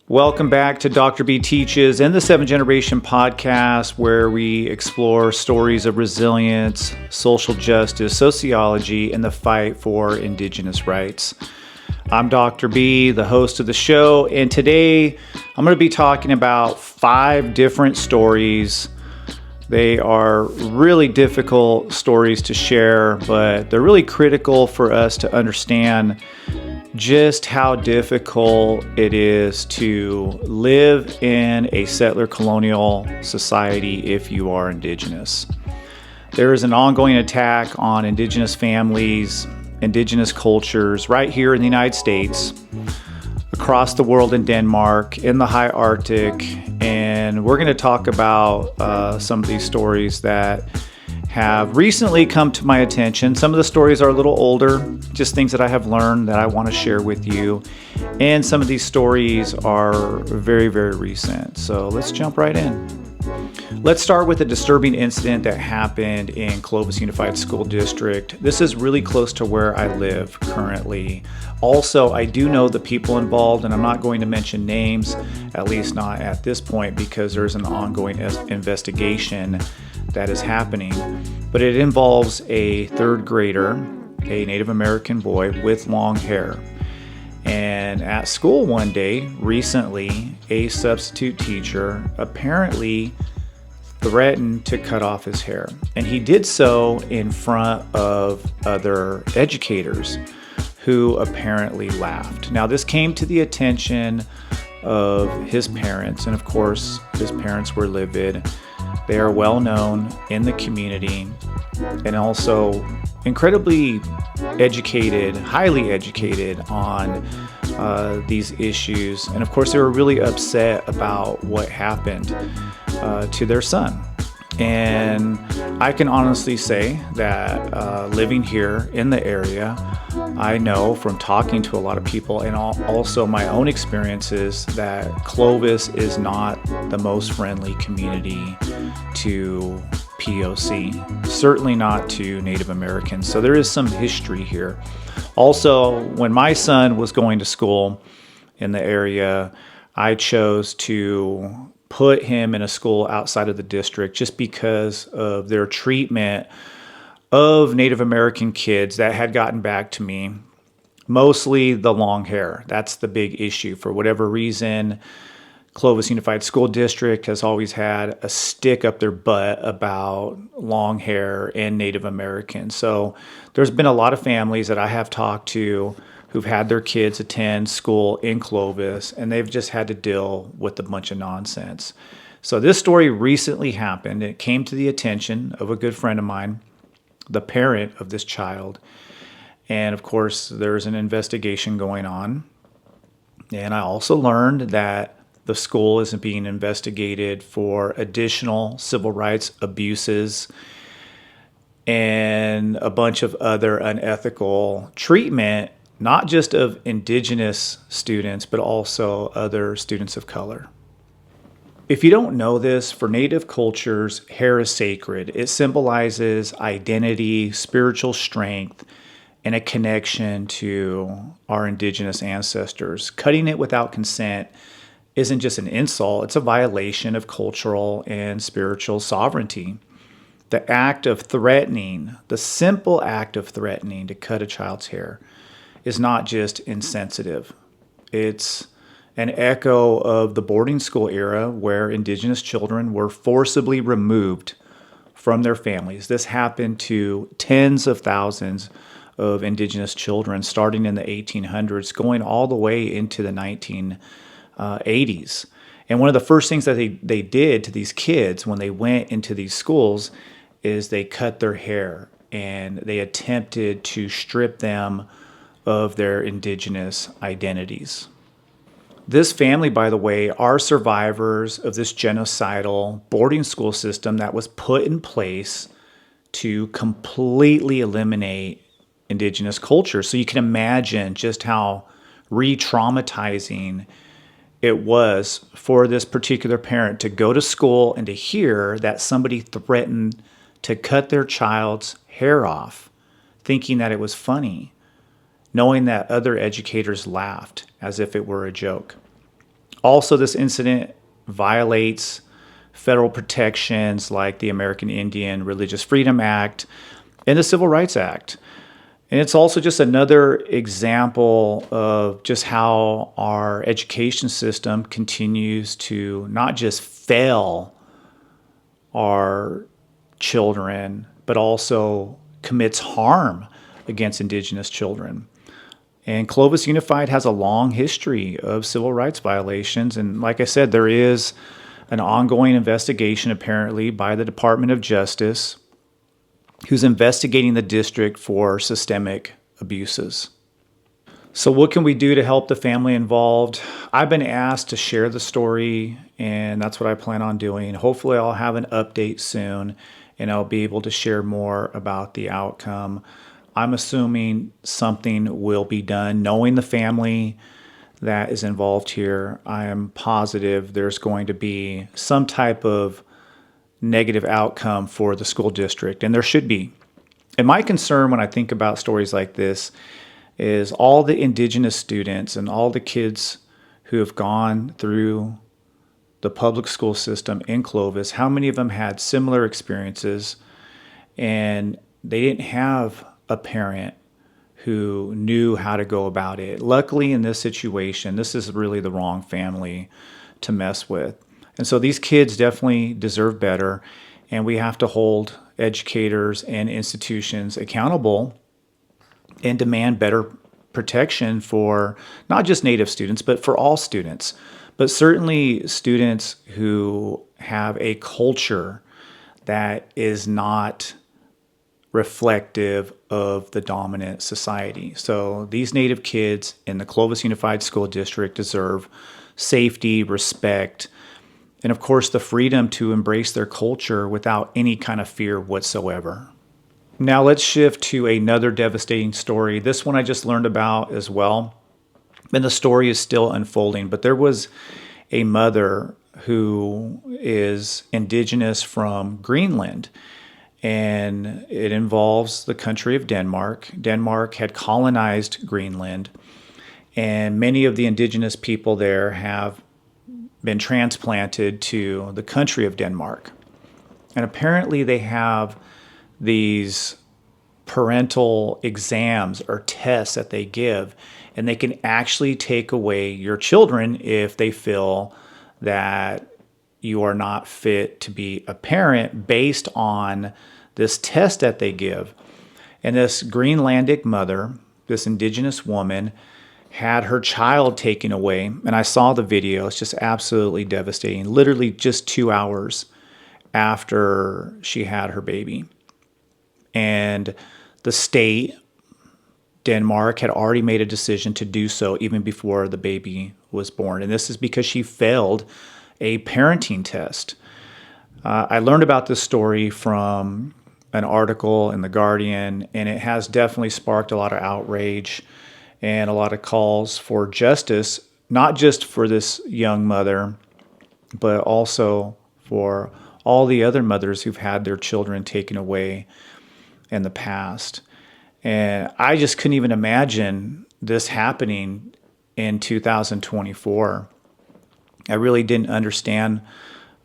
Welcome back to Dr. B Teaches and the 7th Generation podcast, where we explore stories of resilience, social justice, sociology, and the fight for Indigenous rights. I'm Dr. B, the host of the show, and today I'm going to be talking about 5 different stories. They are really difficult stories to share, but they're really critical for us to understand just how difficult it is to live in a settler colonial society if you are Indigenous. There is an ongoing attack on Indigenous families, Indigenous cultures right here in the United States, across the world in Denmark, in the high Arctic, and we're going to talk about some of these stories that have recently come to my attention. Some of the stories are a little older, just things that I have learned that I want to share with you. And some of these stories are very, very recent. So let's jump right in. Let's start with a disturbing incident that happened in Clovis Unified School District. This is really close to where I live currently. Also, I do know the people involved, and I'm not going to mention names, at least not at this point, because there's an ongoing investigation that is happening. But it involves a 3rd grader, a Native American boy with long hair. And at school one day, recently, a substitute teacher apparently threatened to cut off his hair. And he did so in front of other educators who apparently laughed. Now, this came to the attention of his parents, and of course, his parents were livid. They are well known in the community and also incredibly educated, highly educated on these issues. And of course, they were really upset about what happened to their son. And I can honestly say that living here in the area, I know from talking to a lot of people and also my own experiences that Clovis is not the most friendly community to POC, certainly not to Native Americans. So there is some history here. Also, when my son was going to school in the area, I chose to put him in a school outside of the district just because of their treatment of Native American kids that had gotten back to me. Mostly the long hair. That's the big issue. For whatever reason, Clovis Unified School District has always had a stick up their butt about long hair and Native Americans. So there's been a lot of families that I have talked to who've had their kids attend school in Clovis, and they've just had to deal with a bunch of nonsense. So this story recently happened. It came to the attention of a good friend of mine, the parent of this child. And of course, there's an investigation going on. And I also learned that the school is being investigated for additional civil rights abuses and a bunch of other unethical treatment, not just of Indigenous students, but also other students of color. If you don't know this, for Native cultures, hair is sacred. It symbolizes identity, spiritual strength, and a connection to our Indigenous ancestors. Cutting it without consent isn't just an insult, it's a violation of cultural and spiritual sovereignty. The act of threatening, the simple act of threatening to cut a child's hair is not just insensitive. It's an echo of the boarding school era where Indigenous children were forcibly removed from their families. This happened to tens of thousands of Indigenous children starting in the 1800s, going all the way into the 1980s. And one of the first things that they did to these kids when they went into these schools is they cut their hair and they attempted to strip them of their Indigenous identities. This family, by the way, are survivors of this genocidal boarding school system that was put in place to completely eliminate Indigenous culture. So you can imagine just how re-traumatizing it was for this particular parent to go to school and to hear that somebody threatened to cut their child's hair off, thinking that it was funny, knowing that other educators laughed as if it were a joke. Also, this incident violates federal protections like the American Indian Religious Freedom Act and the Civil Rights Act. And it's also just another example of just how our education system continues to not just fail our children, but also commits harm against Indigenous children. And Clovis Unified has a long history of civil rights violations. And like I said, there is an ongoing investigation apparently by the Department of Justice who's investigating the district for systemic abuses. So what can we do to help the family involved? I've been asked to share the story, and that's what I plan on doing. Hopefully I'll have an update soon, and I'll be able to share more about the outcome. I'm assuming something will be done. Knowing the family that is involved here, I am positive there's going to be some type of negative outcome for the school district, and there should be. And my concern when I think about stories like this is all the Indigenous students and all the kids who have gone through the public school system in Clovis, how many of them had similar experiences and they didn't have a parent who knew how to go about it. Luckily, in this situation, this is really the wrong family to mess with. And so these kids definitely deserve better, and we have to hold educators and institutions accountable and demand better protection for not just Native students, but for all students, but certainly students who have a culture that is not reflective of the dominant society. So these Native kids in the Clovis Unified School District deserve safety, respect, and of course the freedom to embrace their culture without any kind of fear whatsoever. Now let's shift to another devastating story. This one I just learned about as well, and the story is still unfolding, but there was a mother who is Indigenous from Greenland, and it involves the country of Denmark. Denmark had colonized Greenland, and many of the Indigenous people there have been transplanted to the country of Denmark. And apparently they have these parental exams or tests that they give, and they can actually take away your children if they feel that you are not fit to be a parent based on this test that they give. And this Greenlandic mother, this Indigenous woman, had her child taken away. And I saw the video. It's just absolutely devastating. Literally just 2 hours after she had her baby. And the state, Denmark, had already made a decision to do so even before the baby was born. And this is because she failed a parenting test. I learned about this story from an article in The Guardian, and it has definitely sparked a lot of outrage and a lot of calls for justice, not just for this young mother, but also for all the other mothers who've had their children taken away in the past. And I just couldn't even imagine this happening in 2024. I really didn't understand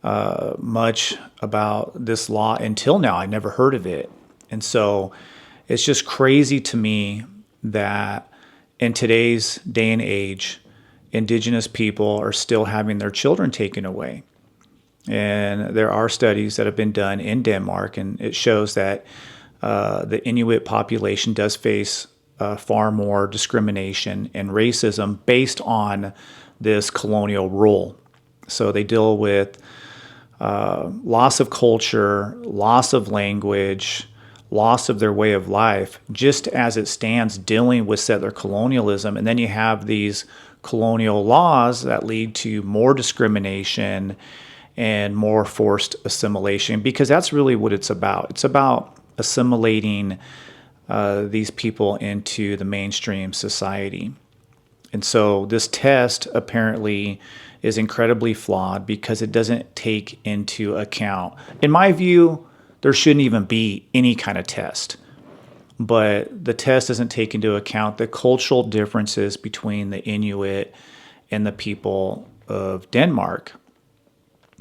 much about this law until now. I never heard of it. And so it's just crazy to me that in today's day and age, Indigenous people are still having their children taken away. And there are studies that have been done in Denmark, and it shows that the Inuit population does face far more discrimination and racism based on this colonial rule. So they deal with loss of culture, loss of language, loss of their way of life, just as it stands dealing with settler colonialism. And then you have these colonial laws that lead to more discrimination and more forced assimilation, because that's really what it's about. It's about assimilating these people into the mainstream society. And so this test apparently is incredibly flawed because it doesn't take into account, in my view, there shouldn't even be any kind of test. But the test doesn't take into account the cultural differences between the Inuit and the people of Denmark.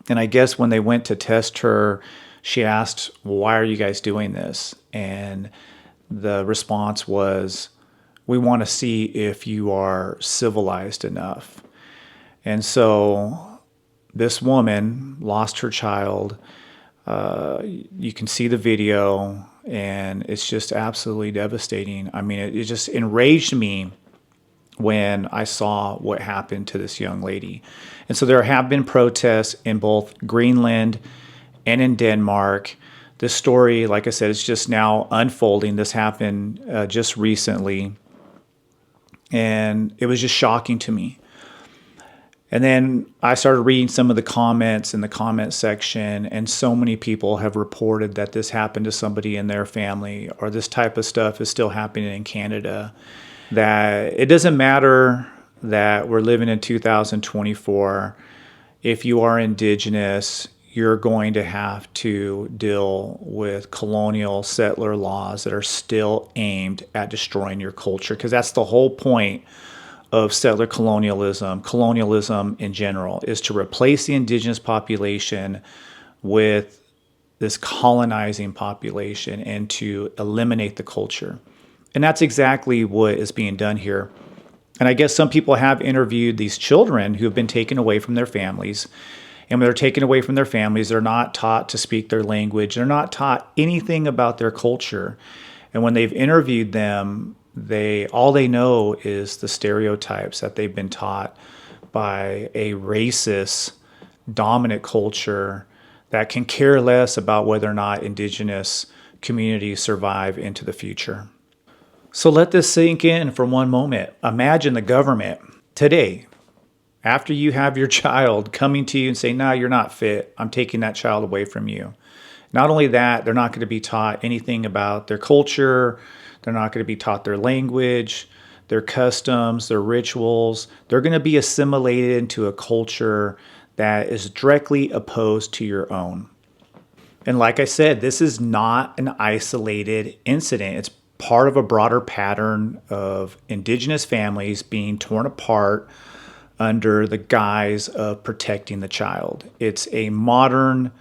And I guess when they went to test her, she asked, well, why are you guys doing this? And the response was, we want to see if you are civilized enough. And so this woman lost her child. You can see the video, and it's just absolutely devastating. I mean, it just enraged me when I saw what happened to this young lady. And so there have been protests in both Greenland and in Denmark. This story, like I said, is just now unfolding. This happened just recently. And it was just shocking to me. And then I started reading some of the comments in the comment section, and so many people have reported that this happened to somebody in their family, or this type of stuff is still happening in Canada. That it doesn't matter that we're living in 2024. If you are Indigenous, you're going to have to deal with colonial settler laws that are still aimed at destroying your culture, because that's the whole point of settler colonialism in general, is to replace the Indigenous population with this colonizing population and to eliminate the culture. And that's exactly what is being done here. And I guess some people have interviewed these children who have been taken away from their families. And when they're taken away from their families, they're not taught to speak their language. They're not taught anything about their culture. And when they've interviewed them, all they know is the stereotypes that they've been taught by a racist, dominant culture that can care less about whether or not Indigenous communities survive into the future. So let this sink in for one moment. Imagine the government today, after you have your child, coming to you and saying, no, you're not fit. I'm taking that child away from you. Not only that, they're not going to be taught anything about their culture. They're not going to be taught their language, their customs, their rituals. They're going to be assimilated into a culture that is directly opposed to your own. And like I said, this is not an isolated incident. It's part of a broader pattern of Indigenous families being torn apart under the guise of protecting the child. It's a modern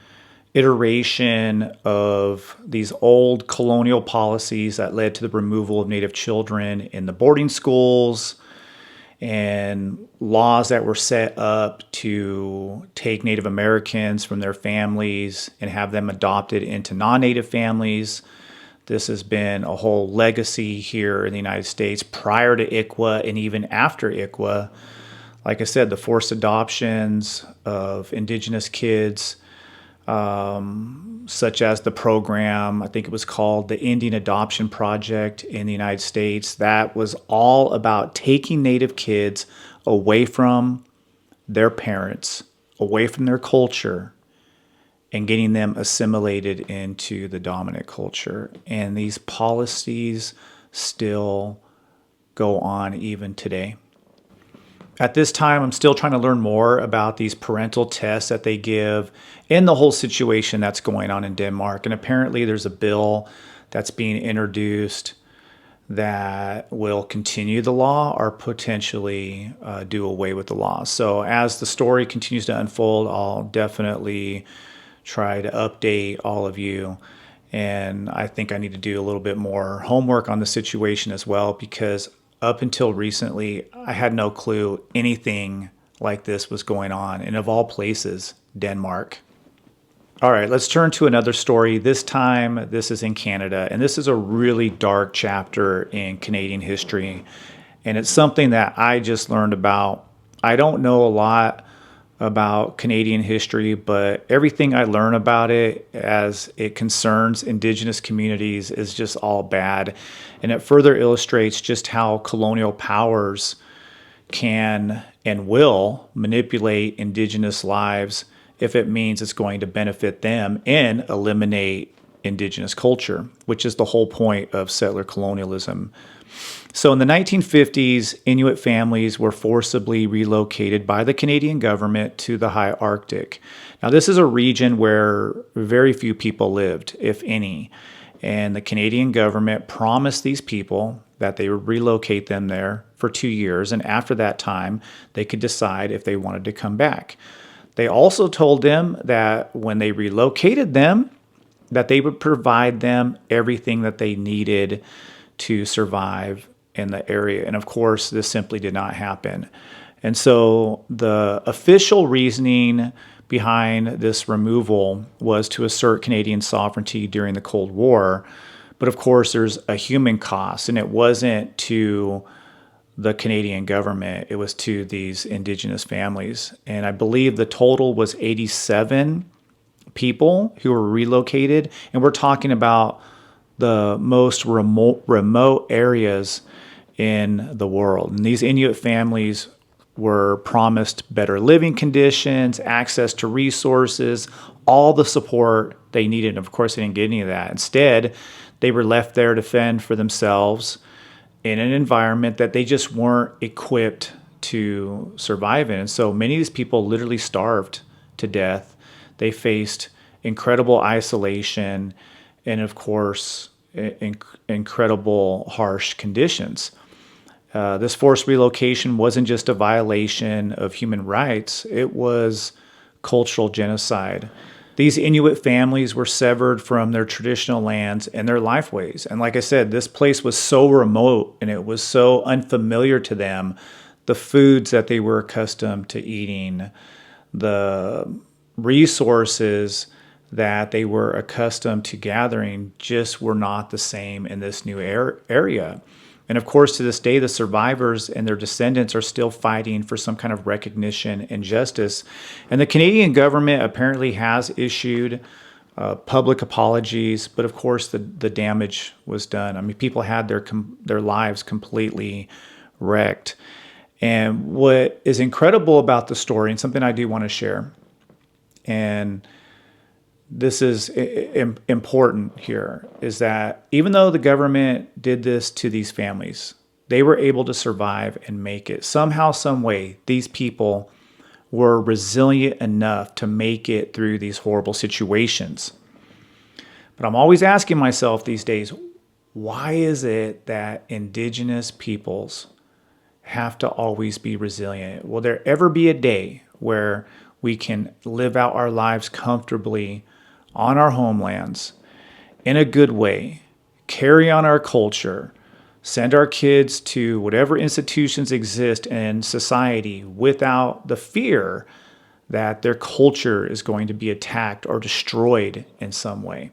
iteration of these old colonial policies that led to the removal of Native children in the boarding schools, and laws that were set up to take Native Americans from their families and have them adopted into non-Native families. This has been a whole legacy here in the United States prior to ICWA and even after ICWA. Like I said, the forced adoptions of Indigenous kids, such as the program, I think it was called the Indian Adoption Project in the United States, that was all about taking Native kids away from their parents, away from their culture, and getting them assimilated into the dominant culture. And these policies still go on even today. At this time, I'm still trying to learn more about these parental tests that they give and the whole situation that's going on in Denmark. And apparently there's a bill that's being introduced that will continue the law or potentially do away with the law. So as the story continues to unfold, I'll definitely try to update all of you. And I think I need to do a little bit more homework on the situation as well, because up until recently, I had no clue anything like this was going on. And of all places, Denmark. All right, let's turn to another story. This time, this is in Canada. And this is a really dark chapter in Canadian history. And it's something that I just learned about. I don't know a lot about Canadian history, but everything I learn about it as it concerns Indigenous communities is just all bad. And it further illustrates just how colonial powers can and will manipulate Indigenous lives if it means it's going to benefit them and eliminate Indigenous culture, which is the whole point of settler colonialism. So in the 1950s, Inuit families were forcibly relocated by the Canadian government to the high Arctic. Now, this is a region where very few people lived, if any. And the Canadian government promised these people that they would relocate them there for 2 years. And after that time, they could decide if they wanted to come back. They also told them that when they relocated them, that they would provide them everything that they needed to survive in the area. And of course, this simply did not happen. And so the official reasoning behind this removal was to assert Canadian sovereignty during the Cold War. But of course, there's a human cost, and it wasn't to the Canadian government, it was to these Indigenous families. And I believe the total was 87 people who were relocated. And we're talking about the most remote areas in the world. And these Inuit families were promised better living conditions, access to resources, all the support they needed. And of course, they didn't get any of that. Instead, they were left there to fend for themselves in an environment that they just weren't equipped to survive in. And so many of these people literally starved to death. They faced incredible isolation and, of course, incredible harsh conditions. This forced relocation wasn't just a violation of human rights, it was cultural genocide. These Inuit families were severed from their traditional lands and their lifeways. And like I said, this place was so remote and it was so unfamiliar to them. The foods that they were accustomed to eating, the resources that they were accustomed to gathering just were not the same in this new area. And of course, to this day, the survivors and their descendants are still fighting for some kind of recognition and justice. And the Canadian government apparently has issued public apologies, but of course, the damage was done. I mean, people had their lives completely wrecked. And what is incredible about the story, and something I do want to share, and this is important here, is that even though the government did this to these families, they were able to survive and make it. Somehow, some way, these people were resilient enough to make it through these horrible situations. But I'm always asking myself these days, why is it that Indigenous peoples have to always be resilient? Will there ever be a day where we can live out our lives comfortably on our homelands in a good way, carry on our culture, send our kids to whatever institutions exist in society without the fear that their culture is going to be attacked or destroyed in some way?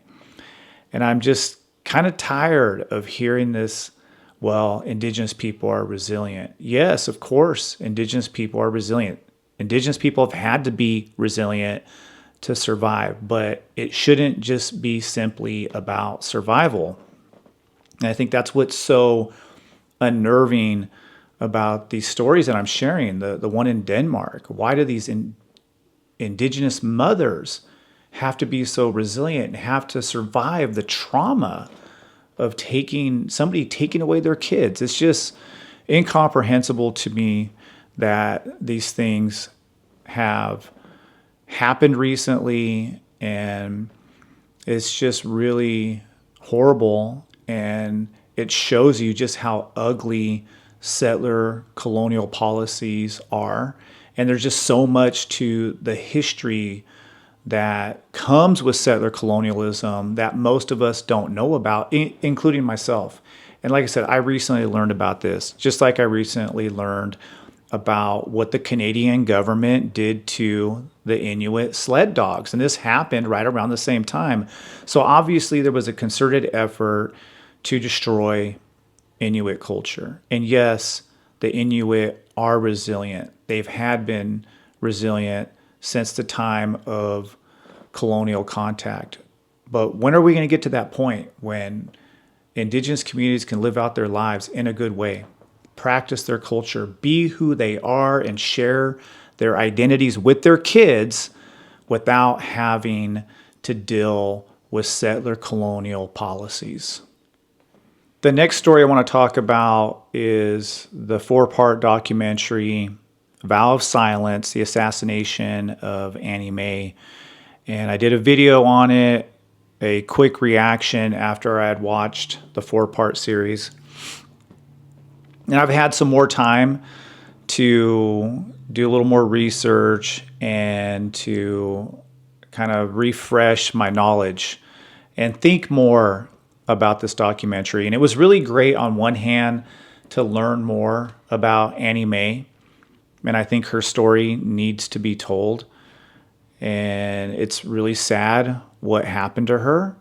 And I'm just kind of tired of hearing this, well, Indigenous people are resilient. Yes, of course, Indigenous people are resilient. Indigenous people have had to be resilient to survive, but it shouldn't just be simply about survival. And I think that's what's so unnerving about these stories that I'm sharing, the one in Denmark. Why do these Indigenous mothers have to be so resilient and have to survive the trauma of somebody taking away their kids? It's just incomprehensible to me that these things have happened recently, and it's just really horrible, and it shows you just how ugly settler colonial policies are. And there's just so much to the history that comes with settler colonialism that most of us don't know about, including myself. And like I said, I recently learned about this, just like I recently learned about what the Canadian government did to the Inuit sled dogs. And this happened right around the same time. So obviously there was a concerted effort to destroy Inuit culture. And yes, the Inuit are resilient. They've had been resilient since the time of colonial contact. But when are we going to get to that point when Indigenous communities can live out their lives in a good way, practice their culture, be who they are, and share their identities with their kids without having to deal with settler colonial policies? The next story I want to talk about is the 4-part documentary, Vow of Silence, the assassination of Annie Mae. And I did a video on it a quick reaction after I had watched the 4-part series. And I've had some more time to do a little more research and to kind of refresh my knowledge and think more about this documentary. And it was really great on one hand to learn more about Annie Mae. And I think her story needs to be told. And it's really sad what happened to her.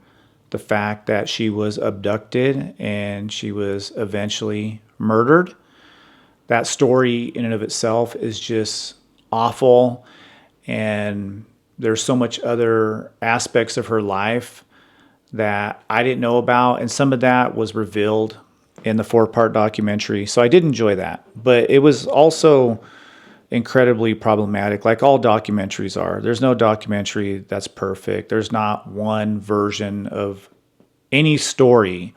The fact that she was abducted and she was eventually murdered. That story in and of itself is just awful. And there's so much other aspects of her life that I didn't know about. And some of that was revealed in the 4-part documentary. So I did enjoy that. But it was also incredibly problematic, like all documentaries are. There's no documentary that's perfect. There's not one version of any story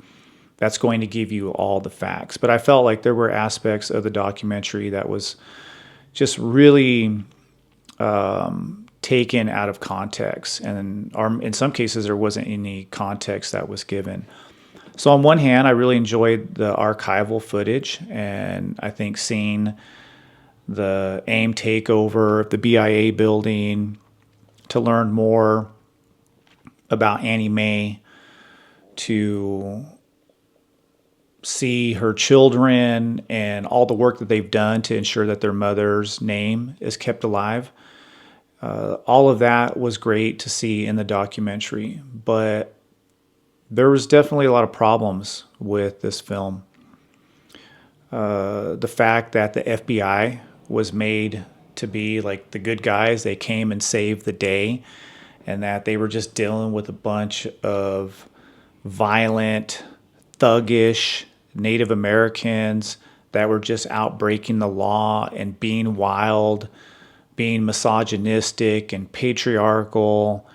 that's going to give you all the facts. But I felt like there were aspects of the documentary that was just really taken out of context. And in some cases, there wasn't any context that was given. So on one hand, I really enjoyed the archival footage. And I think seeing the AIM takeover, the BIA building, to learn more about Annie Mae, to see her children and all the work that they've done to ensure that their mother's name is kept alive. All of that was great to see in the documentary, but there was definitely a lot of problems with this film. The fact that the FBI was made to be like the good guys, they came and saved the day, and that they were just dealing with a bunch of violent, thuggish Native Americans that were just out breaking the law and being wild, being misogynistic and patriarchal,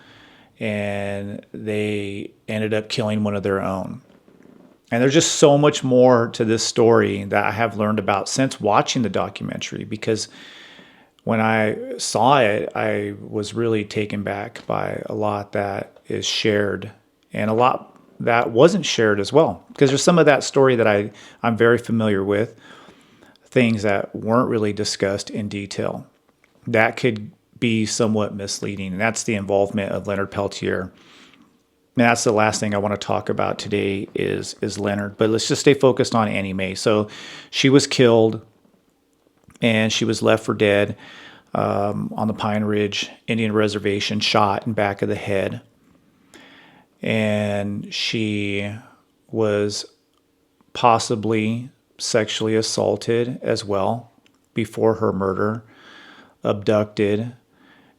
and they ended up killing one of their own. And there's just so much more to this story that I have learned about since watching the documentary, because when I saw it, I was really taken back by a lot that is shared and a lot that wasn't shared as well. Because there's some of that story that I'm very familiar with, things that weren't really discussed in detail. That could be somewhat misleading, and that's the involvement of Leonard Peltier. And that's the last thing I want to talk about today is Leonard. But let's just stay focused on Annie Mae. So she was killed, and she was left for dead on the Pine Ridge Indian Reservation, shot in back of the head. And she was possibly sexually assaulted as well before her murder, abducted.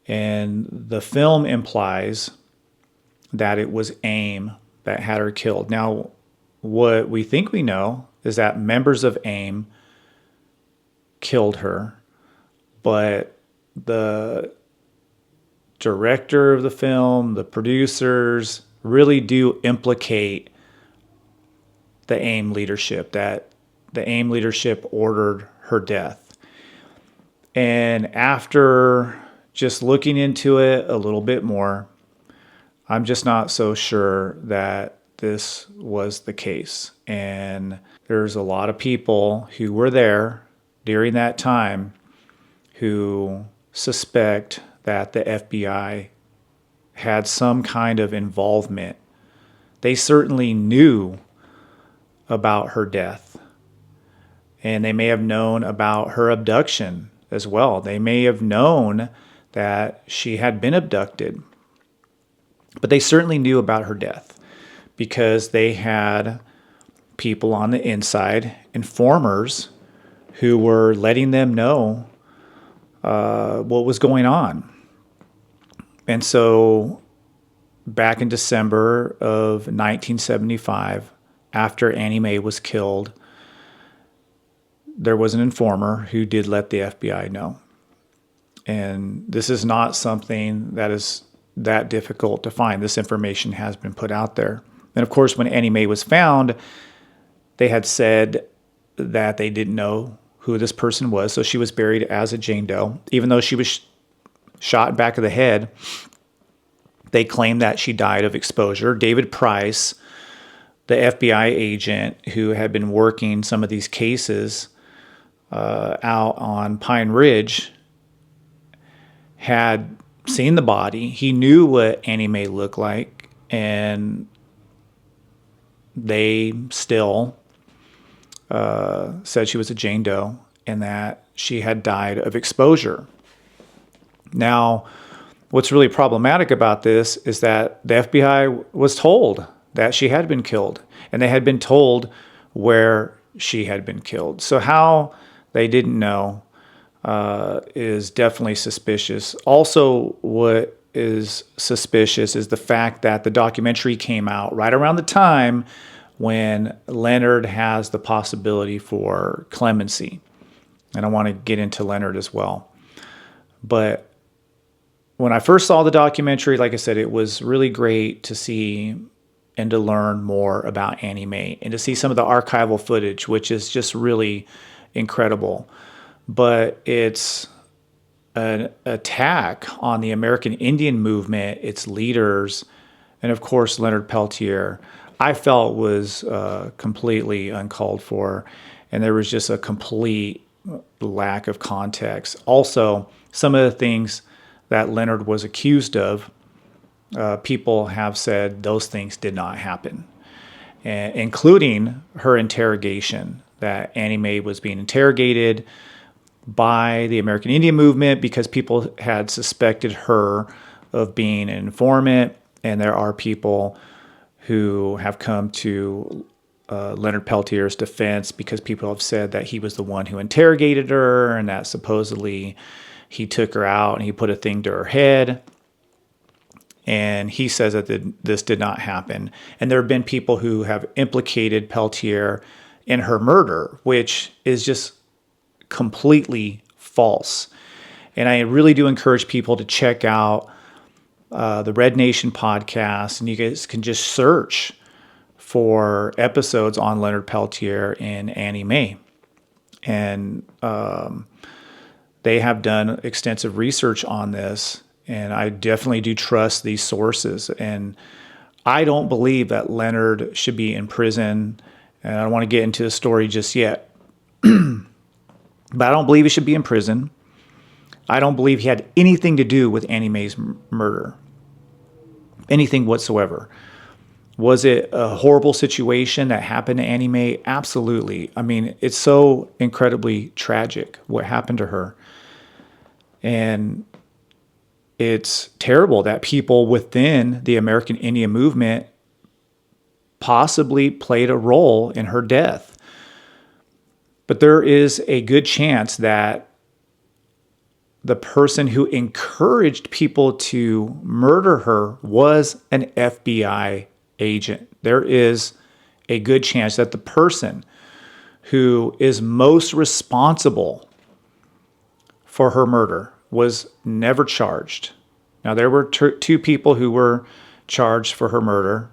And the film implies that it was AIM that had her killed. Now, what we think we know is that members of AIM killed her, but the director of the film, the producers, really do implicate the AIM leadership, that the AIM leadership ordered her death. And after just looking into it a little bit more, I'm just not so sure that this was the case. And there's a lot of people who were there during that time who suspect that the FBI had some kind of involvement. They certainly knew about her death, and they may have known about her abduction as well. They may have known that she had been abducted, but they certainly knew about her death because they had people on the inside, informers, who were letting them know what was going on. And so back in December of 1975, after Annie Mae was killed, there was an informer who did let the FBI know. And this is not something that is that difficult to find. This information has been put out there. And of course, when Annie Mae was found, they had said that they didn't know who this person was. So she was buried as a Jane Doe, even though she was shot back of the head. They claim that she died of exposure. David Price, the FBI agent who had been working some of these cases out on Pine Ridge, had seen the body. He knew what Annie Mae looked like, and they still said she was a Jane Doe and that she had died of exposure. Now, what's really problematic about this is that the FBI was told that she had been killed, and they had been told where she had been killed. So how they didn't know is definitely suspicious. Also, what is suspicious is the fact that the documentary came out right around the time when Leonard has the possibility for clemency. And I want to get into Leonard as well. But when I first saw the documentary, like I said, it was really great to see and to learn more about Annie Mae and to see some of the archival footage, which is just really incredible. But it's an attack on the American Indian movement, its leaders, and of course, Leonard Peltier, I felt was completely uncalled for. And there was just a complete lack of context. Also, some of the things that Leonard was accused of, people have said those things did not happen, including her interrogation, that Annie Mae was being interrogated by the American Indian movement because people had suspected her of being an informant. And there are people who have come to Leonard Peltier's defense because people have said that he was the one who interrogated her and that supposedly he took her out and he put a thing to her head. And he says that this did not happen. And there have been people who have implicated Peltier in her murder, which is just completely false. And I really do encourage people to check out the Red Nation podcast, and you guys can just search for episodes on Leonard Peltier and Annie Mae. And they have done extensive research on this, and I definitely do trust these sources. And I don't believe that Leonard should be in prison, and I don't want to get into the story just yet. But I don't believe he should be in prison. I don't believe he had anything to do with Annie Mae's murder. Anything whatsoever. Was it a horrible situation that happened to Annie Mae? Absolutely. I mean, it's so incredibly tragic what happened to her. And it's terrible that people within the American Indian movement possibly played a role in her death. But there is a good chance that the person who encouraged people to murder her was an FBI agent. There is a good chance that the person who is most responsible for her murder was never charged. Now, there were two people who were charged for her murder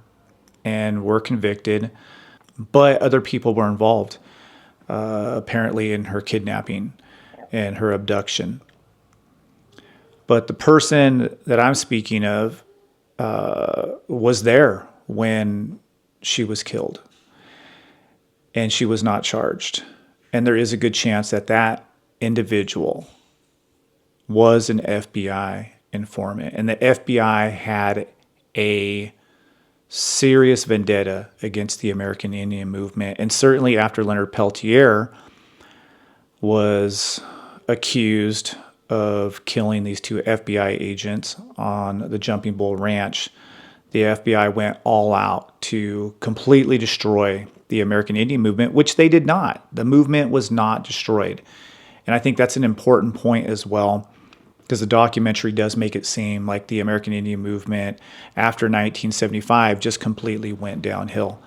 and were convicted, but other people were involved, apparently in her kidnapping and her abduction. But the person that I'm speaking of was there when she was killed, and she was not charged. And there is a good chance that that individual was an FBI informant, and the FBI had a serious vendetta against the American Indian movement. And certainly after Leonard Peltier was accused of killing these two FBI agents on the Jumping Bull Ranch, the FBI went all out to completely destroy the American Indian movement, which they did not. The movement was not destroyed. And I think that's an important point as well, because the documentary does make it seem like the American Indian movement after 1975 just completely went downhill.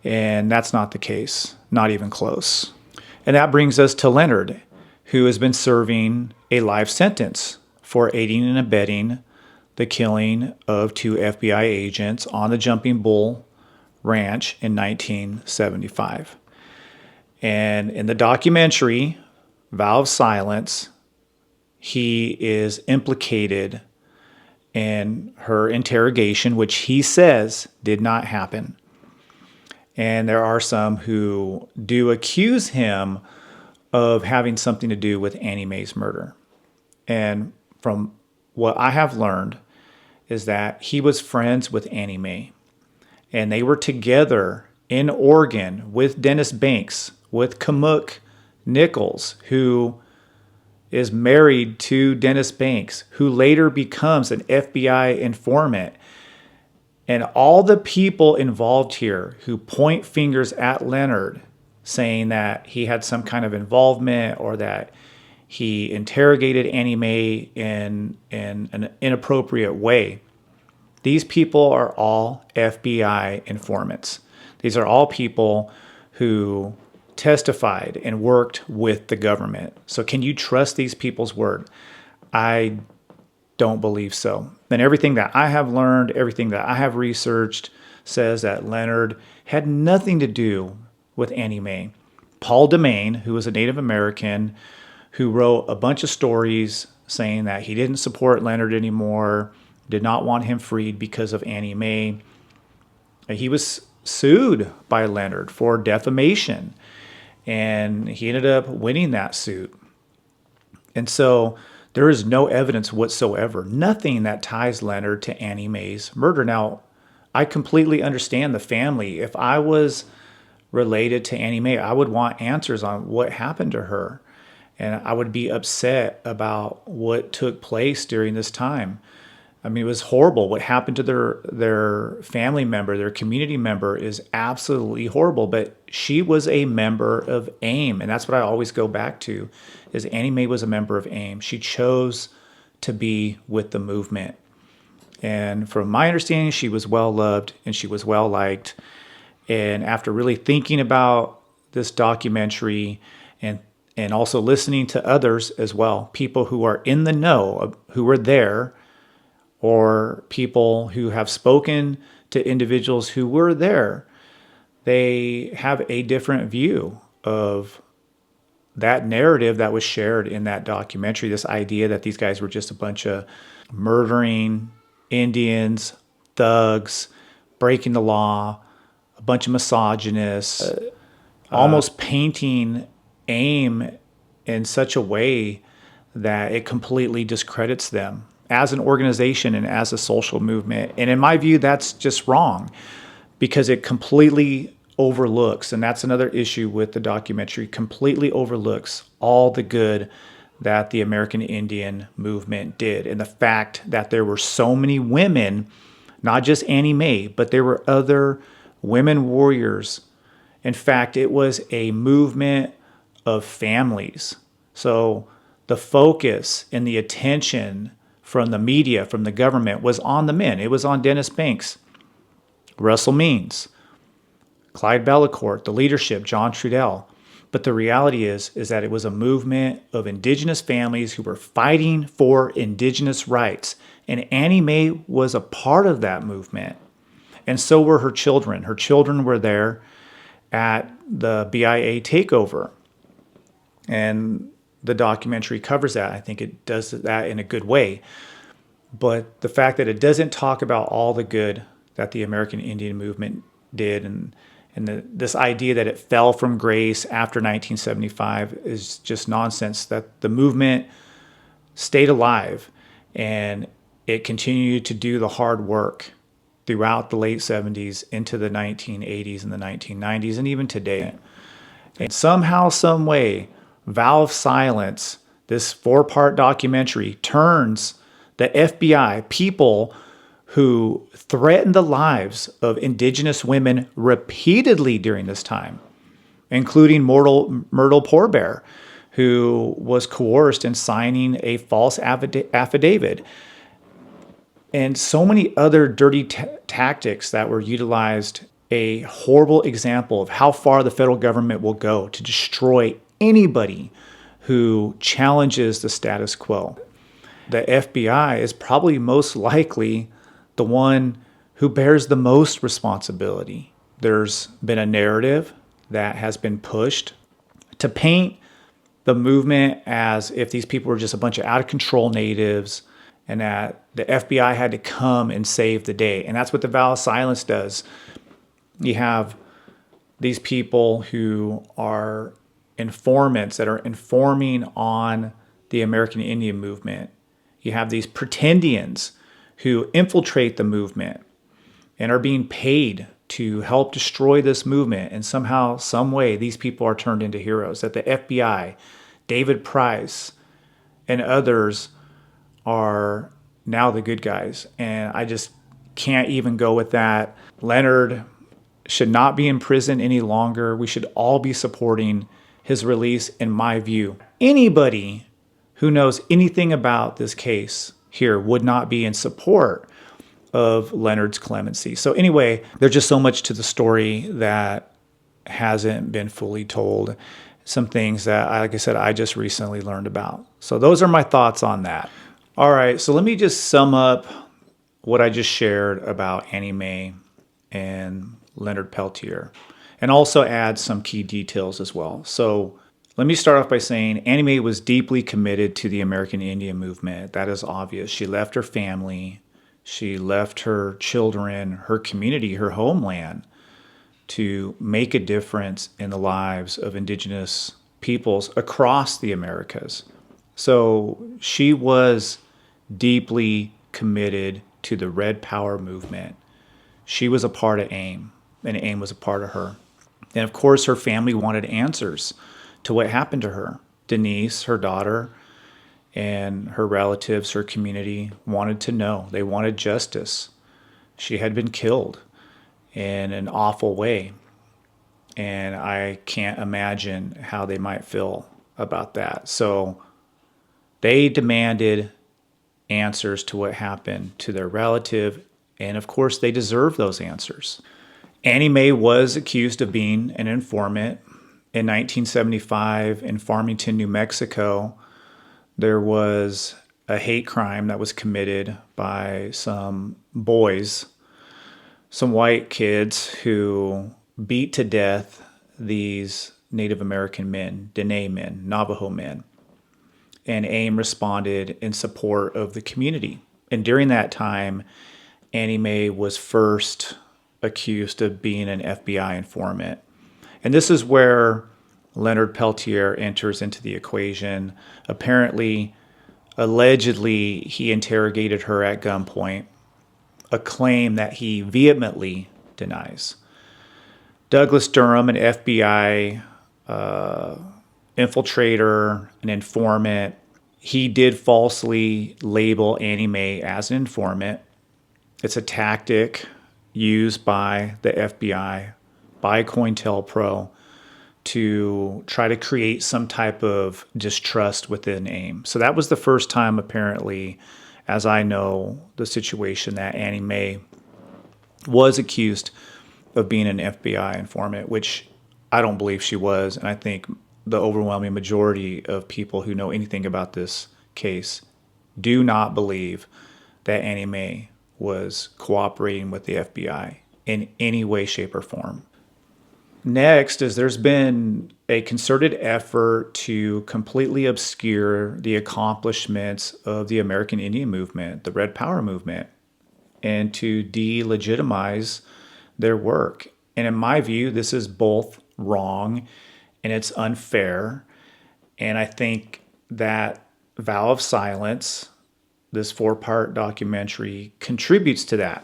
And that's not the case, not even close. And that brings us to Leonard, who has been serving a life sentence for aiding and abetting the killing of two FBI agents on the Jumping Bull Ranch in 1975. And in the documentary, Vow of Silence, he is implicated in her interrogation, which he says did not happen. And there are some who do accuse him of having something to do with Annie Mae's murder. And from what I have learned is that he was friends with Annie Mae. And they were together in Oregon with Dennis Banks, with Kamuk Nichols, who is married to Dennis Banks, who later becomes an FBI informant. And all the people involved here who point fingers at Leonard, saying that he had some kind of involvement or that he interrogated Annie Mae in an inappropriate way, these people are all FBI informants. These are all people who testified and worked with the government. So can you trust these people's word? I don't believe so. And everything that I have learned, everything that I have researched says that Leonard had nothing to do with Annie Mae. Paul Demain, who was a Native American, who wrote a bunch of stories saying that he didn't support Leonard anymore, did not want him freed because of Annie Mae. He was sued by Leonard for defamation, and he ended up winning that suit. And so there is no evidence whatsoever, nothing that ties Leonard to Annie Mae's murder. Now, I completely understand the family. If I was related to Annie Mae, I would want answers on what happened to her. And I would be upset about what took place during this time. I mean, it was horrible. What happened to their family member, their community member, is absolutely horrible. But she was a member of AIM, and that's what I always go back to, is Annie Mae was a member of AIM. She chose to be with the movement. And from my understanding, she was well-loved and she was well-liked. And after really thinking about this documentary and also listening to others as well, people who are in the know, who were there, or people who have spoken to individuals who were there, they have a different view of that narrative that was shared in that documentary, this idea that these guys were just a bunch of murdering Indians, thugs, breaking the law, a bunch of misogynists, almost painting AIM in such a way that it completely discredits them as an organization and as a social movement. And in my view, that's just wrong because it completely overlooks, and that's another issue with the documentary, completely overlooks all the good that the American Indian movement did. And the fact that there were so many women, not just Annie Mae, but there were other women warriors. In fact, it was a movement of families. So the focus and the attention from the media, from the government, was on the men. It was on Dennis Banks, Russell Means, Clyde Bellecourt, the leadership, John Trudell. But the reality is that it was a movement of Indigenous families who were fighting for Indigenous rights. And Annie Mae was a part of that movement. And so were her children. Her children were there at the BIA takeover. And the documentary covers that. I think it does that in a good way. But the fact that it doesn't talk about all the good that the American Indian movement did and this idea that it fell from grace after 1975 is just nonsense. That the movement stayed alive and it continued to do the hard work throughout the late 70s into the 1980s and the 1990s and even today. And somehow, some way, Vow of Silence, this 4-part documentary, turns the FBI, people who threatened the lives of Indigenous women repeatedly during this time, including Myrtle Poorbear, who was coerced in signing a false affidavit, and so many other dirty tactics that were utilized. A horrible example of how far the federal government will go to destroy anybody who challenges the status quo. The FBI is probably most likely the one who bears the most responsibility. There's been a narrative that has been pushed to paint the movement as if these people were just a bunch of out of control natives and that the FBI had to come and save the day. And that's what the vow of silence does. You have these people who are informants that are informing on the American Indian movement. You have these pretendians who infiltrate the movement and are being paid to help destroy this movement. And somehow, some way, these people are turned into heroes. That the FBI, David Price, and others are now the good guys. And I just can't even go with that. Leonard should not be in prison any longer. We should all be supporting his release, in my view. Anybody who knows anything about this case here would not be in support of Leonard's clemency. So anyway, there's just so much to the story that hasn't been fully told. Some things that, like I said, I just recently learned about. So those are my thoughts on that. All right, so let me just sum up what I just shared about Annie Mae and Leonard Peltier, and also add some key details as well. So let me start off by saying Annie Mae was deeply committed to the American Indian movement. That is obvious. She left her family, she left her children, her community, her homeland to make a difference in the lives of Indigenous peoples across the Americas. So she was deeply committed to the Red Power movement. She was a part of AIM, and AIM was a part of her. And of course, her family wanted answers to what happened to her. Denise, her daughter, and her relatives, her community wanted to know. They wanted justice. She had been killed in an awful way. And I can't imagine how they might feel about that. So they demanded answers to what happened to their relative. And of course, they deserve those answers. Annie Mae was accused of being an informant. In 1975, in Farmington, New Mexico, there was a hate crime that was committed by some boys, some white kids who beat to death these Native American men, Dene men, Navajo men. And AIM responded in support of the community. And during that time, Annie Mae was first accused of being an FBI informant. And this is where Leonard Peltier enters into the equation. Apparently, allegedly, he interrogated her at gunpoint, a claim that he vehemently denies. Douglas Durham, an FBI infiltrator, an informant, he did falsely label Annie Mae as an informant. It's a tactic used by the FBI, by COINTELPRO, to try to create some type of distrust within AIM. So that was the first time, apparently, as I know the situation, that Annie Mae was accused of being an FBI informant, which I don't believe she was. And I think the overwhelming majority of people who know anything about this case do not believe that Annie Mae was cooperating with the FBI in any way, shape, or form. Next is there's been a concerted effort to completely obscure the accomplishments of the American Indian movement, the Red Power movement, and to delegitimize their work. And in my view, this is both wrong and it's unfair. And I think that Vow of Silence, this 4-part documentary, contributes to that.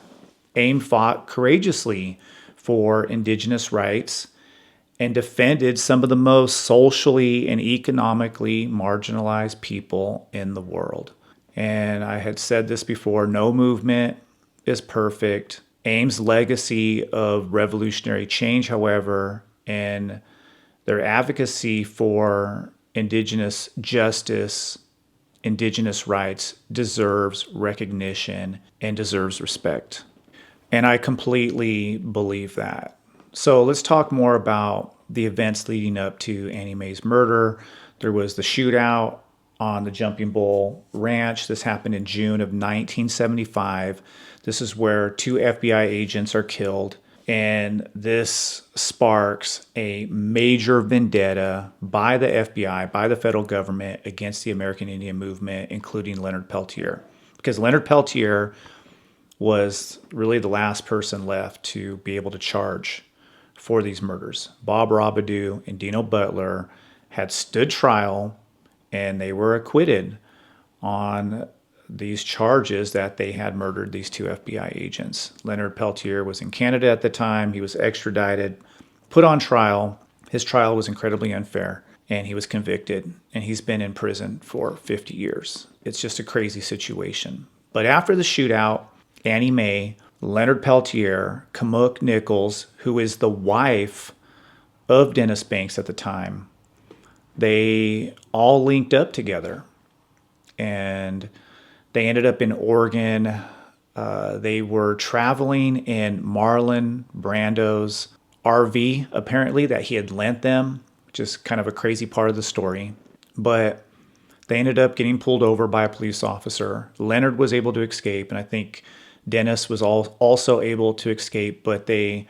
AIM fought courageously for Indigenous rights and defended some of the most socially and economically marginalized people in the world. And I had said this before, no movement is perfect. AIM's legacy of revolutionary change, however, and their advocacy for Indigenous justice, Indigenous rights, deserves recognition and deserves respect. And I completely believe that. So let's talk more about the events leading up to Annie Mae's murder. There was the shootout on the Jumping Bull Ranch. This happened in June of 1975. This is where 2 FBI agents are killed. And this sparks a major vendetta by the FBI, by the federal government, against the American Indian movement, including Leonard Peltier. because Leonard Peltier was really the last person left to be able to charge for these murders. Bob Robidoux and Dino Butler had stood trial, and they were acquitted on these charges that they had murdered these two FBI agents. Leonard Peltier was in Canada at the time. He was extradited, put on trial. His trial was incredibly unfair, and he was convicted, and he's been in prison for 50 years. It's just a crazy situation. But after the shootout, Annie Mae, Leonard Peltier, Kamuk Nichols, who is the wife of Dennis Banks at the time, they all linked up together, and they ended up in Oregon. They were traveling in Marlon Brando's RV, apparently, that he had lent them, which is kind of a crazy part of the story. But they ended up getting pulled over by a police officer. Leonard was able to escape, and I think Dennis was also able to escape, but they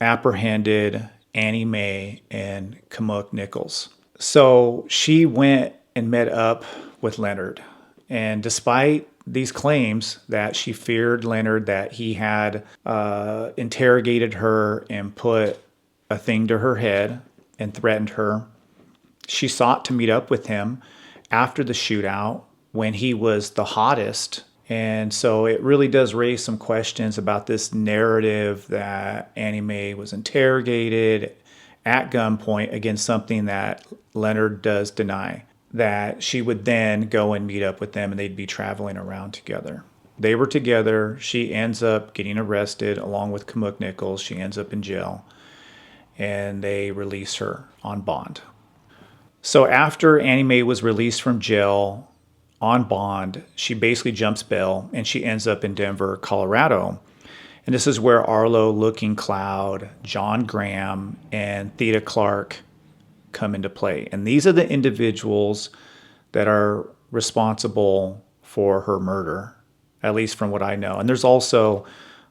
apprehended Annie Mae and Kamuk Nichols. So she went and met up with Leonard. And despite these claims that she feared Leonard, that he had interrogated her and put a thing to her head and threatened her, she sought to meet up with him after the shootout when he was the hottest. And so it really does raise some questions about this narrative that Annie Mae was interrogated at gunpoint against something that Leonard does deny, that she would then go and meet up with them and they'd be traveling around together. They were together. She ends up getting arrested along with Kamuk Nichols. She ends up in jail, and they release her on bond. So after Annie Mae was released from jail on bond, she basically jumps bail, and she ends up in Denver, Colorado. And this is where Arlo Looking Cloud, John Graham, and Theda Clark come into play. And these are the individuals that are responsible for her murder, at least from what I know. And there's also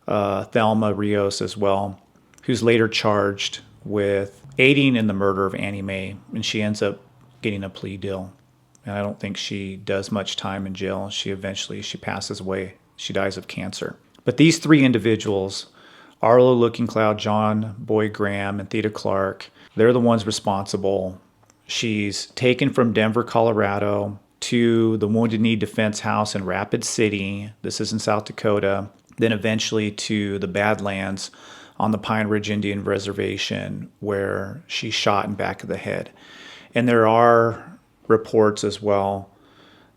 Thelma Rios as well, who's later charged with aiding in the murder of Annie Mae, and she ends up getting a plea deal. And I don't think she does much time in jail. She passes away. She dies of cancer. But these three individuals, Arlo Looking Cloud, John Boy Graham, and Theda Clark, they're the ones responsible. She's taken from Denver, Colorado, to the Wounded Knee Defense House in Rapid City. This is in South Dakota. Then eventually to the Badlands on the Pine Ridge Indian Reservation, where she's shot in the back of the head. And there are reports as well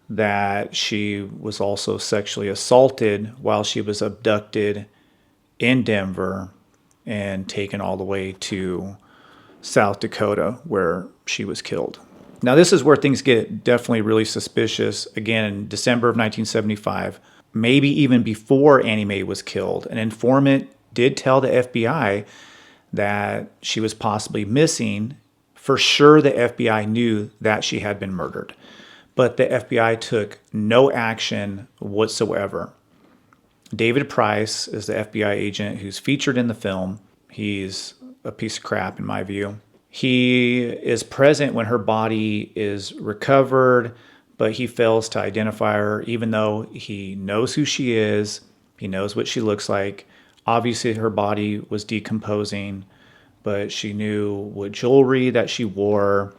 that she was also sexually assaulted while she was abducted in Denver and taken all the way to South Dakota, where she was killed. Now, this is where things get definitely really suspicious. Again, in December of 1975, maybe even before Annie Mae was killed, an informant did tell the FBI that she was possibly missing. For sure, the FBI knew that she had been murdered, but the FBI took no action whatsoever. David Price is the FBI agent who's featured in the film. He's a piece of crap in my view. He is present when her body is recovered, but he fails to identify her, even though he knows who she is. He knows what she looks like. Obviously, her body was decomposing, but she knew what jewelry that she wore.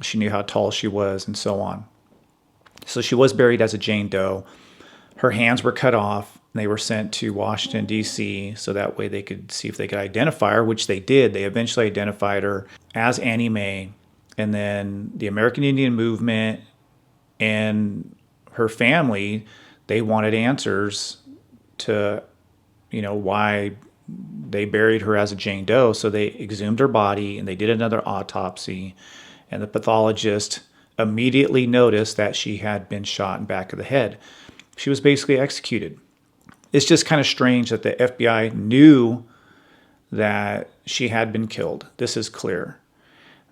She knew how tall she was, and so on. So she was buried as a Jane Doe. Her hands were cut off. They were sent to Washington, D.C., so that way they could see if they could identify her, which they did. They eventually identified her as Annie Mae. And then the American Indian movement and her family, they wanted answers to, why they buried her as a Jane Doe. So they exhumed her body and they did another autopsy. And the pathologist immediately noticed that she had been shot in the back of the head. She was basically executed. It's just kind of strange that the FBI knew that she had been killed. This is clear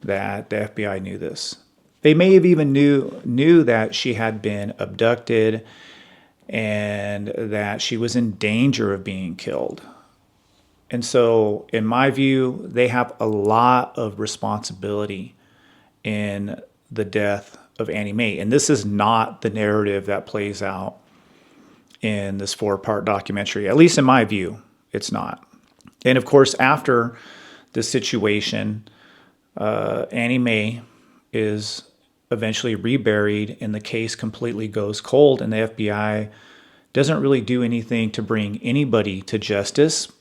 that the FBI knew this. They may have even knew that she had been abducted and that she was in danger of being killed. And so, in my view, they have a lot of responsibility in the death of Annie Mae. And this is not the narrative that plays out in this 4-part documentary. At least in my view, it's not. And of course, after this situation, Annie Mae is eventually reburied and the case completely goes cold, and the FBI doesn't really do anything to bring anybody to justice,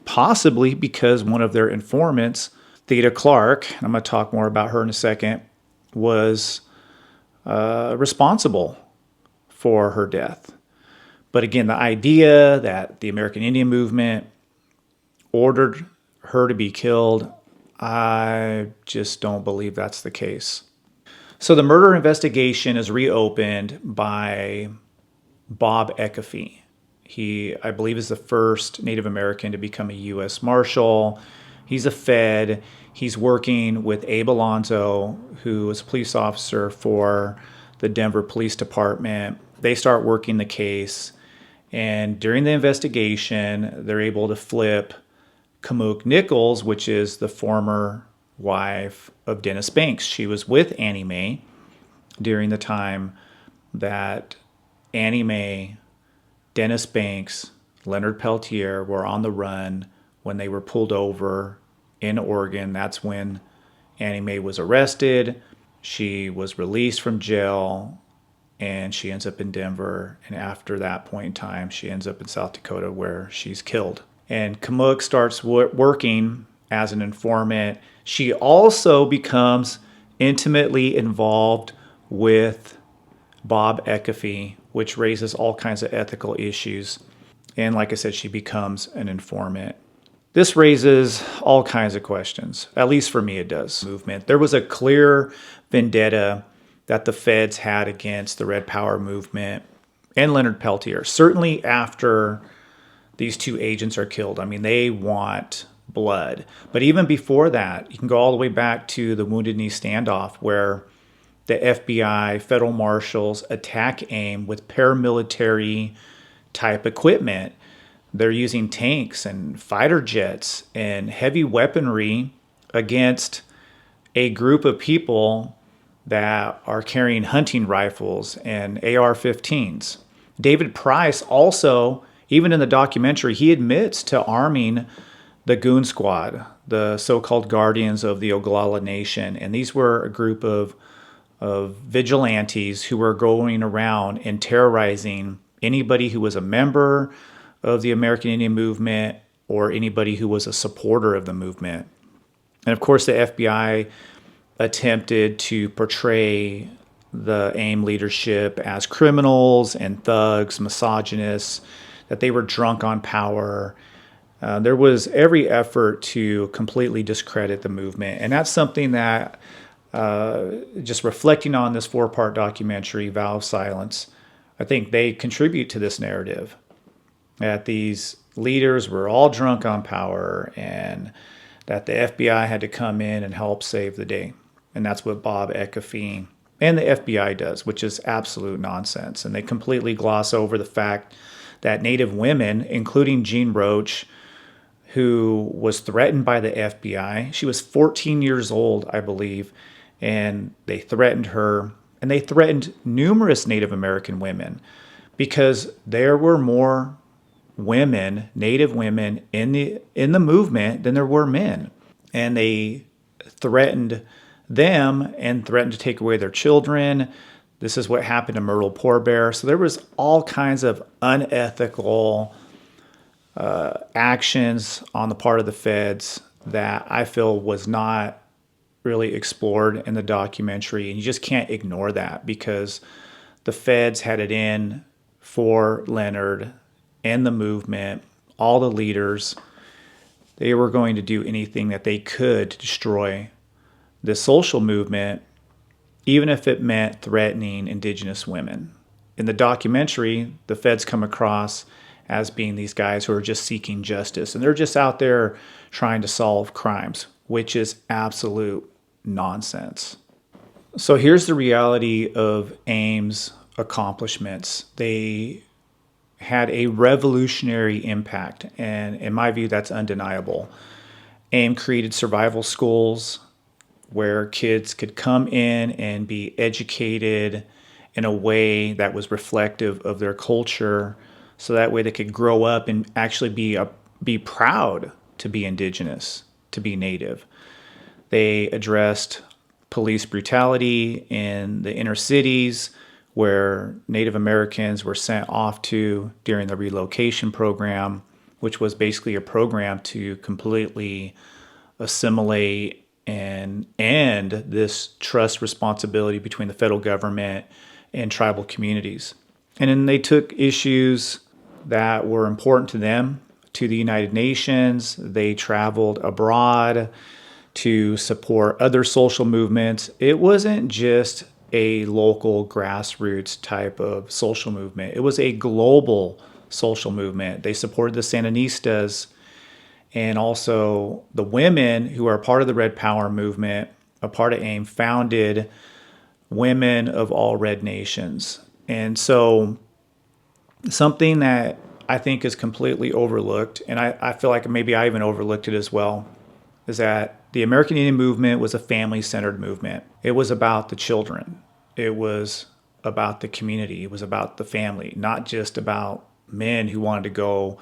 possibly because one of their informants, Theda Clark, and I'm going to talk more about her in a second, was responsible for her death. But again, the idea that the American Indian movement ordered her to be killed, I just don't believe that's the case. So the murder investigation is reopened by Bob Ecafee. He, I believe, is the first Native American to become a U.S. Marshal. He's a Fed. He's working with Abe Alonzo, who was a police officer for the Denver Police Department. They start working the case, and during the investigation, they're able to flip Kamuk Nichols, which is the former wife of Dennis Banks. She was with Annie Mae during the time that Annie Mae, Dennis Banks, Leonard Peltier were on the run when they were pulled over in Oregon. That's when Annie Mae was arrested. She was released from jail, and she ends up in Denver. And after that point in time, she ends up in South Dakota, where she's killed. And Kamuk starts working as an informant. She also becomes intimately involved with Bob Ecafee, which raises all kinds of ethical issues. And like I said, she becomes an informant. This raises all kinds of questions. At least for me, it does. Movement. There was a clear vendetta that the feds had against the Red Power movement and Leonard Peltier. Certainly after these two agents are killed. I mean, they want blood. But even before that, you can go all the way back to the Wounded Knee standoff, where the FBI, federal marshals attack AIM with paramilitary type equipment. They're using tanks and fighter jets and heavy weaponry against a group of people that are carrying hunting rifles and AR-15s. David Price also, even in the documentary, he admits to arming the Goon Squad, the so-called guardians of the Oglala Nation. And these were a group of vigilantes who were going around and terrorizing anybody who was a member of the American Indian movement or anybody who was a supporter of the movement. And of course, the FBI attempted to portray the AIM leadership as criminals and thugs, misogynists, that they were drunk on power. There was every effort to completely discredit the movement. And that's something that, just reflecting on this 4-part documentary, Vow of Silence, I think they contribute to this narrative, that these leaders were all drunk on power and that the FBI had to come in and help save the day. And that's what Bob Ecafee and the FBI does, which is absolute nonsense. And they completely gloss over the fact that Native women, including Jean Roach, who was threatened by the FBI, she was 14 years old, I believe, and they threatened her, and they threatened numerous Native American women because there were more women, Native women, in the movement than there were men. And they threatened them and threatened to take away their children. This is what happened to Myrtle Poorbear. So there was all kinds of unethical actions on the part of the feds that I feel was not really explored in the documentary. And you just can't ignore that because the feds had it in for Leonard and the movement, all the leaders. They were going to do anything that they could to destroy the social movement, even if it meant threatening Indigenous women. In the documentary, the feds come across as being these guys who are just seeking justice, and they're just out there trying to solve crimes, which is absolute nonsense. So here's the reality of AIM's accomplishments. They had a revolutionary impact, and in my view, that's undeniable. AIM created survival schools where kids could come in and be educated in a way that was reflective of their culture, so that way they could grow up and actually be proud to be indigenous, to be native. They addressed police brutality in the inner cities where Native Americans were sent off to during the relocation program, which was basically a program to completely assimilate and end this trust responsibility between the federal government and tribal communities. And then they took issues that were important to them to the United Nations. They traveled abroad to support other social movements. It wasn't just a local grassroots type of social movement. It was a global social movement. They supported the Sandinistas and also the women who are part of the Red Power movement, a part of AIM, founded Women of All Red Nations. And so something that I think is completely overlooked, and I feel like maybe I even overlooked it as well, is that the American Indian movement was a family-centered movement. It was about the children. It was about the community. It was about the family, not just about men who wanted to go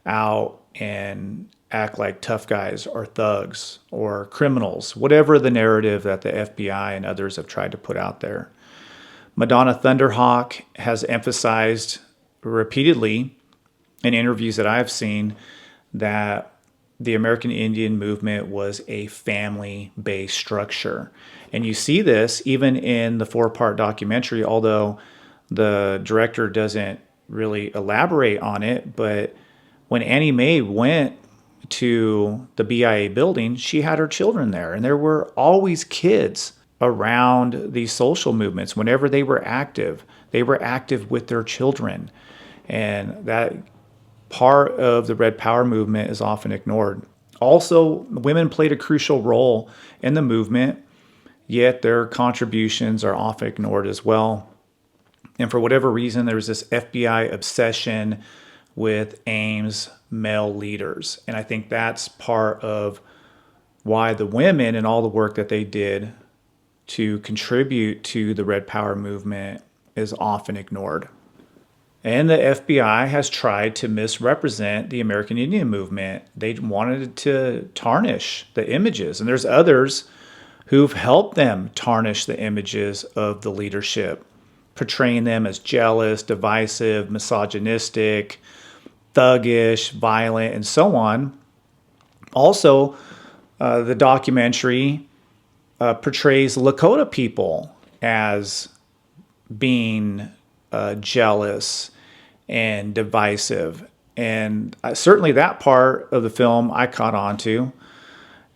out and act like tough guys or thugs or criminals, whatever the narrative that the FBI and others have tried to put out there. Madonna Thunderhawk has emphasized repeatedly in interviews that I've seen that the American Indian movement was a family-based structure. And you see this even in the 4-part documentary, although the director doesn't really elaborate on it. But when Annie Mae went to the BIA building, she had her children there. And there were always kids around these social movements. Whenever they were active with their children. And that part of the Red Power movement is often ignored. Also, women played a crucial role in the movement, yet their contributions are often ignored as well. And for whatever reason, there was this FBI obsession with AIM's male leaders. And I think that's part of why the women and all the work that they did to contribute to the Red Power movement is often ignored. And the FBI has tried to misrepresent the American Indian movement. They wanted to tarnish the images. And there's others who've helped them tarnish the images of the leadership, portraying them as jealous, divisive, misogynistic, thuggish, violent, and so on. Also, the documentary portrays Lakota people as being jealous and divisive. And certainly that part of the film I caught on to.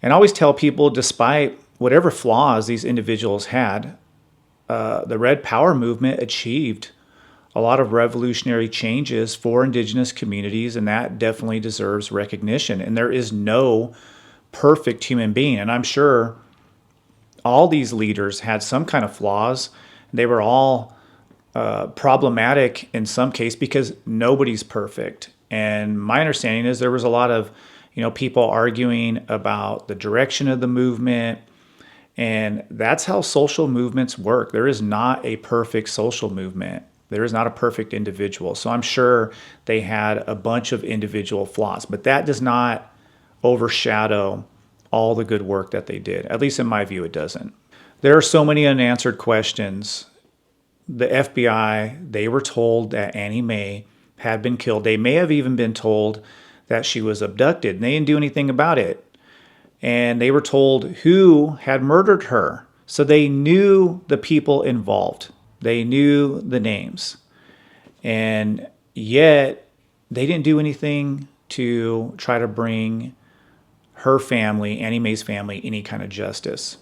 And I always tell people, despite whatever flaws these individuals had, the Red Power movement achieved a lot of revolutionary changes for indigenous communities, and that definitely deserves recognition. And there is no perfect human being. And I'm sure all these leaders had some kind of flaws. They were all problematic in some case because nobody's perfect. And my understanding is there was a lot of, people arguing about the direction of the movement. And that's how social movements work. There is not a perfect social movement. There is not a perfect individual. So I'm sure they had a bunch of individual flaws, but that does not overshadow all the good work that they did. At least in my view, it doesn't. There are so many unanswered questions. The FBI, they were told that Annie Mae had been killed. They may have even been told that she was abducted, and they didn't do anything about it. And they were told who had murdered her. So they knew the people involved. They knew the names. And yet they didn't do anything to try to bring her family, Annie Mae's family, any kind of justice.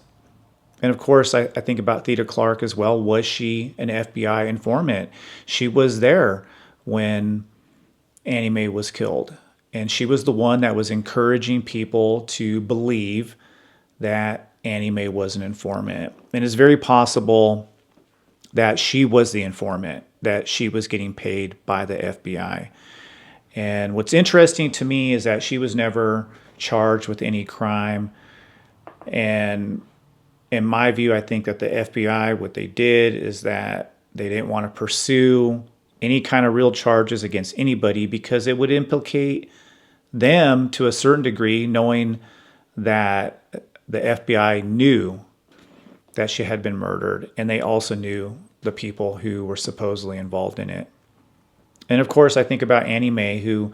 And of course, I think about Theda Clark as well. Was she an FBI informant? She was there when Annie Mae was killed. And she was the one that was encouraging people to believe that Annie Mae was an informant. And it's very possible that she was the informant, that she was getting paid by the FBI. And what's interesting to me is that she was never charged with any crime. And in my view, I think that the FBI, what they did is that They didn't want to pursue any kind of real charges against anybody because it would implicate them to a certain degree, knowing that the FBI knew that she had been murdered, and they also knew the people who were supposedly involved in it. And of course, I think about Annie Mae, who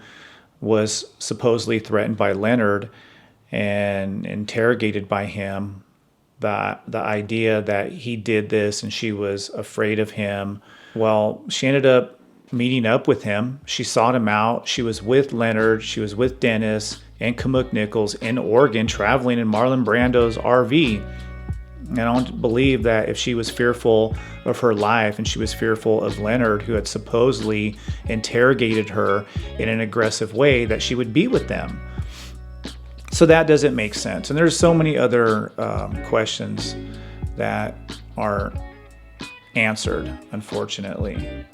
was supposedly threatened by Leonard and interrogated by him. The idea that he did this and she was afraid of him. Well, she ended up meeting up with him. She sought him out. She was with Leonard. She was with Dennis and Kamuk Nichols in Oregon, traveling in Marlon Brando's RV. And I don't believe that if she was fearful of her life and she was fearful of Leonard, who had supposedly interrogated her in an aggressive way, that she would be with them. So that doesn't make sense. And there's so many other questions that aren't answered, unfortunately.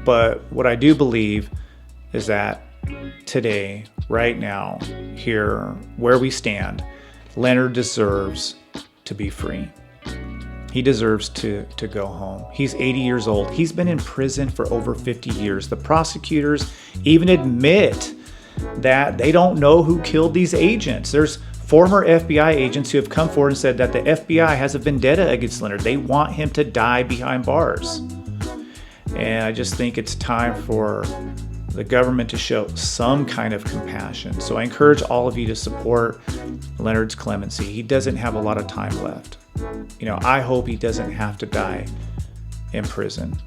But what I do believe is that today, right now, here, where we stand, Leonard deserves to be free. He deserves to go home. He's 80 years old. He's been in prison for over 50 years. The prosecutors even admit that they don't know who killed these agents. There's former FBI agents who have come forward and said that the FBI has a vendetta against Leonard. They want him to die behind bars. And I just think it's time for the government to show some kind of compassion. So I encourage all of you to support Leonard's clemency. He doesn't have a lot of time left. I hope he doesn't have to die in prison.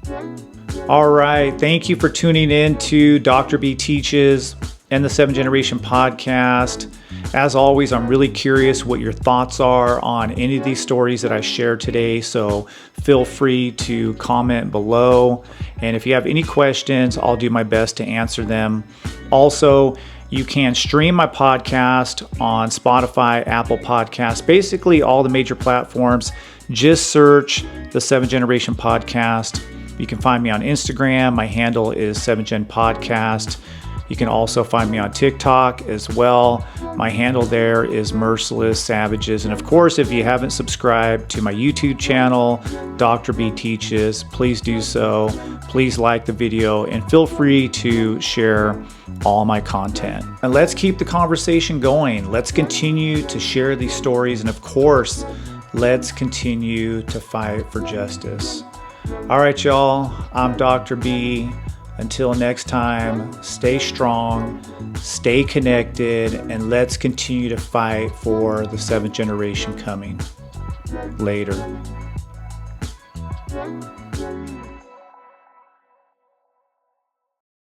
All right. Thank you for tuning in to Dr. B Teaches and the 7th Generation Podcast. As always, I'm really curious what your thoughts are on any of these stories that I shared today, so feel free to comment below. And if you have any questions, I'll do my best to answer them. Also, you can stream my podcast on Spotify, Apple Podcasts, basically all the major platforms. Just search the 7th Generation Podcast. You can find me on Instagram. My handle is 7th Gen Podcast. You can also find me on TikTok as well. My handle there is Merciless Savages. And of course, if you haven't subscribed to my YouTube channel, Dr. B Teaches, please do so. Please like the video and feel free to share all my content. And let's keep the conversation going. Let's continue to share these stories. And of course, let's continue to fight for justice. All right, y'all. I'm Dr. B. Until next time, stay strong, stay connected, and let's continue to fight for the 7th generation coming. Later.